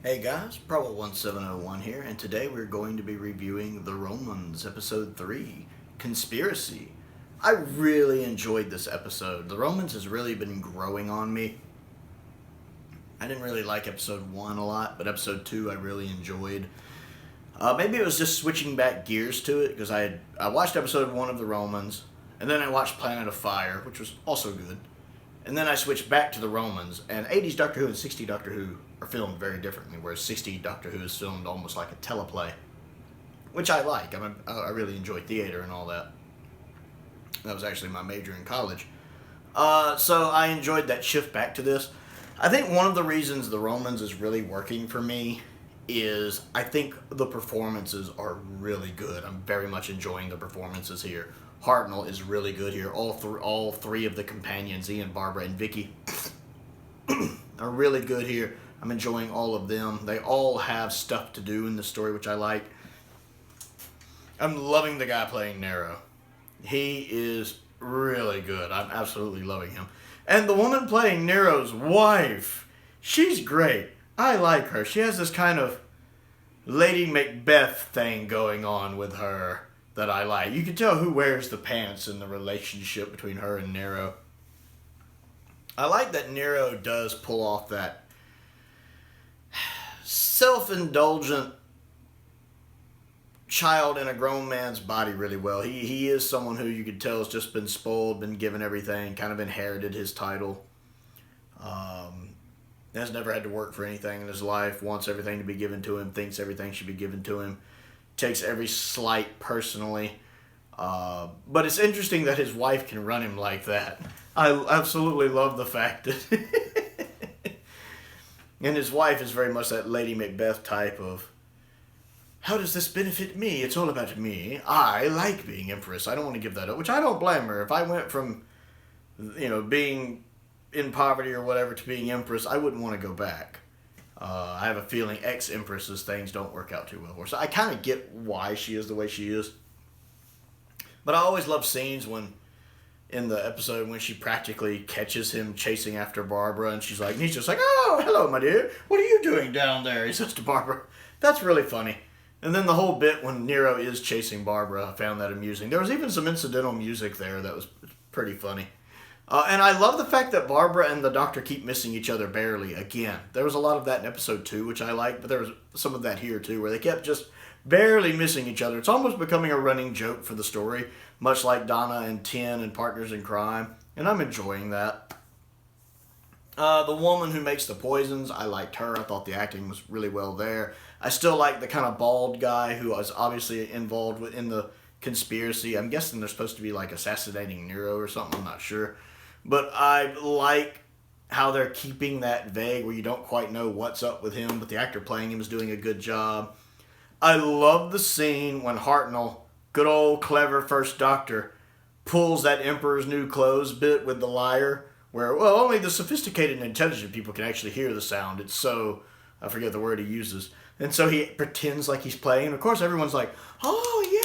Hey guys, Prowl 1701 here, and today we're going to be reviewing The Romans, Episode 3, Conspiracy. I really enjoyed this episode. The Romans has really been growing on me. I didn't really like Episode 1 a lot, but Episode 2 I really enjoyed. Maybe it was just switching back gears to it, because I watched Episode 1 of The Romans, and then I watched Planet of Fire, which was also good. And then I switched back to the Romans, and 80s Doctor Who and 60s Doctor Who are filmed very differently, whereas 60s Doctor Who is filmed almost like a teleplay, which I like. I really enjoy theater and all that. That was actually my major in college. So I enjoyed that shift back to this. I think one of the reasons the Romans is really working for me is I think the performances are really good. I'm very much enjoying the performances here. Hartnell is really good here. All three of the companions, Ian, Barbara, and Vicky, are really good here. I'm enjoying all of them. They all have stuff to do in the story, which I like. I'm loving the guy playing Nero. He is really good. I'm absolutely loving him. And the woman playing Nero's wife, she's great. I like her. She has this kind of Lady Macbeth thing going on with her that I like. You can tell who wears the pants in the relationship between her and Nero. I like that Nero does pull off that self-indulgent child in a grown man's body really well. He is someone who you could tell has just been spoiled, been given everything, kind of inherited his title. Has never had to work for anything in his life, wants everything to be given to him, thinks everything should be given to him, takes every slight personally. But it's interesting that his wife can run him like that. I absolutely love the fact that... and his wife is very much that Lady Macbeth type of, how does this benefit me? It's all about me. I like being empress. I don't want to give that up, which I don't blame her. If I went from, being in poverty or whatever to being empress, I wouldn't want to go back. I have a feeling ex-empresses things don't work out too well for her. So I kind of get why she is the way she is. But I always love scenes when, in the episode, when she practically catches him chasing after Barbara, and she's like, and he's just like, oh, hello, my dear. What are you doing down there? He says to Barbara. That's really funny. And then the whole bit when Nero is chasing Barbara, I found that amusing. There was even some incidental music there that was pretty funny. And I love the fact that Barbara and the Doctor keep missing each other barely again. There was a lot of that in episode 2, which I liked, but there was some of that here too, where they kept just barely missing each other. It's almost becoming a running joke for the story, much like Donna and Tin and Partners in Crime, and I'm enjoying that. The woman who makes the poisons, I liked her. I thought the acting was really well there. I still like the kind of bald guy who was obviously involved in the conspiracy. I'm guessing they're supposed to be like assassinating Nero or something, I'm not sure. But I like how they're keeping that vague where you don't quite know what's up with him, but the actor playing him is doing a good job. I love the scene when Hartnell, good old clever first Doctor, pulls that Emperor's New Clothes bit with the lyre, where, well, only the sophisticated and intelligent people can actually hear the sound. It's so, I forget the word he uses. And so he pretends like he's playing, and of course everyone's like, oh, yeah.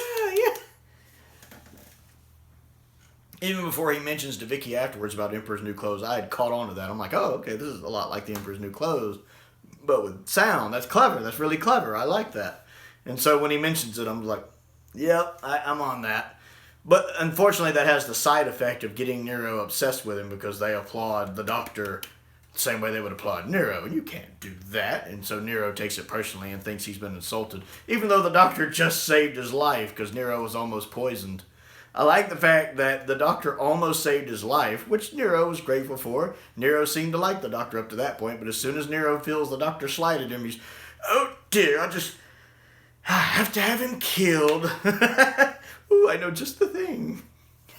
Even before he mentions to Vicky afterwards about Emperor's New Clothes, I had caught on to that. I'm like, oh, okay, this is a lot like the Emperor's New Clothes, but with sound. That's clever. That's really clever. I like that. And so when he mentions it, I'm like, yep, I'm on that. But unfortunately, that has the side effect of getting Nero obsessed with him because they applaud the Doctor the same way they would applaud Nero. And you can't do that. And so Nero takes it personally and thinks he's been insulted, even though the Doctor just saved his life because Nero was almost poisoned. I like the fact that the Doctor almost saved his life, which Nero was grateful for. Nero seemed to like the Doctor up to that point, but as soon as Nero feels the Doctor slighted him, he's, oh dear, I have to have him killed. Ooh, I know just the thing.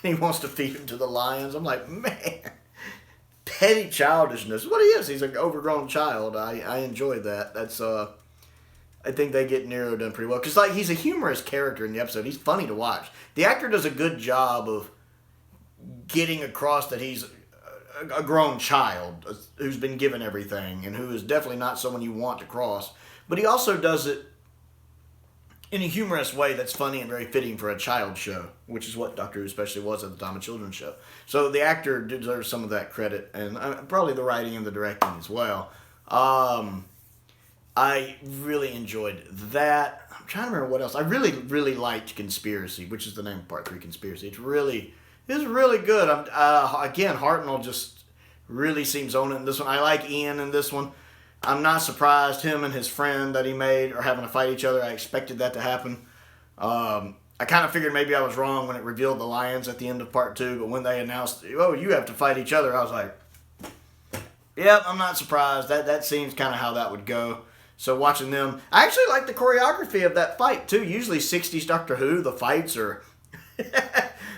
And he wants to feed him to the lions. I'm like, man, petty childishness. What he is, he's an overgrown child. I enjoyed that. That's, I think they get Nero done pretty well. Because, he's a humorous character in the episode. He's funny to watch. The actor does a good job of getting across that he's a grown child who's been given everything and who is definitely not someone you want to cross. But he also does it in a humorous way that's funny and very fitting for a child show, which is what Doctor Who especially was at the time, a children's show. So the actor deserves some of that credit, and probably the writing and the directing as well. I really enjoyed that. I'm trying to remember what else. I really, really liked Conspiracy, which is the name of part 3, Conspiracy. It's really good. Again, Hartnell just really seems on it in this one. I like Ian in this one. I'm not surprised him and his friend that he made are having to fight each other. I expected that to happen. I kind of figured maybe I was wrong when it revealed the lions at the end of part 2, but when they announced, oh, you have to fight each other, I was like, yep, I'm not surprised. That seems kind of how that would go. So watching them, I actually like the choreography of that fight too. Usually 60s Doctor Who, the fights are,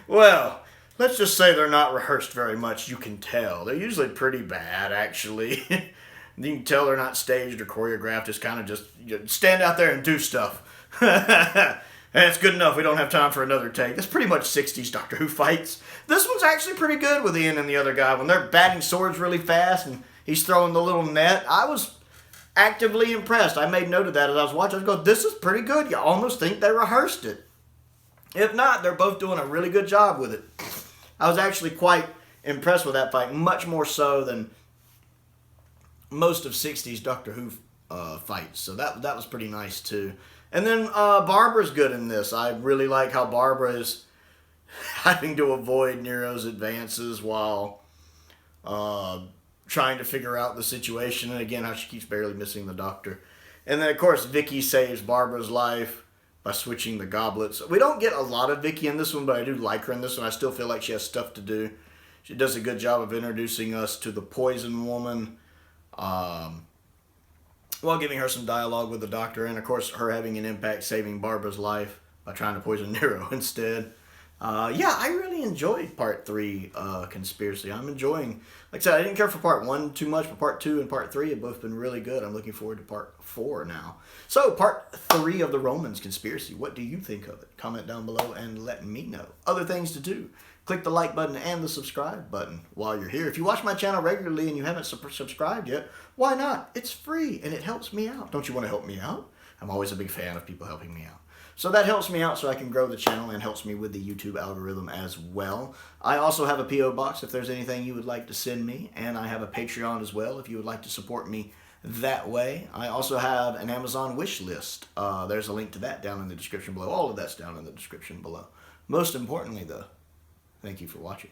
well, let's just say they're not rehearsed very much. You can tell. They're usually pretty bad, actually. You can tell they're not staged or choreographed. It's kind of just stand out there and do stuff. And it's good enough. We don't have time for another take. That's pretty much 60s Doctor Who fights. This one's actually pretty good with Ian and the other guy. When they're batting swords really fast and he's throwing the little net, I was actively impressed. I made note of that as I was watching. I was going, this is pretty good. You almost think they rehearsed it. If not, they're both doing a really good job with it. I was actually quite impressed with that fight, much more so than most of 60s Doctor Who fights. So that was pretty nice too. And then Barbara's good in this. I really like how Barbara is having to avoid Nero's advances while trying to figure out the situation. And again, how she keeps barely missing the Doctor. And then, of course, Vicky saves Barbara's life by switching the goblets. We don't get a lot of Vicky in this one, but I do like her in this one. I still feel like she has stuff to do. She does a good job of introducing us to the Poison Woman, while giving her some dialogue with the Doctor, and of course her having an impact saving Barbara's life by trying to poison Nero instead. Yeah, I really enjoyed part 3, Conspiracy. I'm enjoying, like I said, I didn't care for part 1 too much, but part 2 and part 3 have both been really good. I'm looking forward to part 4 now. So, part 3 of the Romans, Conspiracy. What do you think of it? Comment down below and let me know. Other things to do. Click the like button and the subscribe button while you're here. If you watch my channel regularly and you haven't subscribed yet, why not? It's free and it helps me out. Don't you want to help me out? I'm always a big fan of people helping me out. So that helps me out so I can grow the channel and helps me with the YouTube algorithm as well. I also have a P.O. box if there's anything you would like to send me, and I have a Patreon as well if you would like to support me that way. I also have an Amazon wish list. There's a link to that down in the description below. All of that's down in the description below. Most importantly, though, thank you for watching.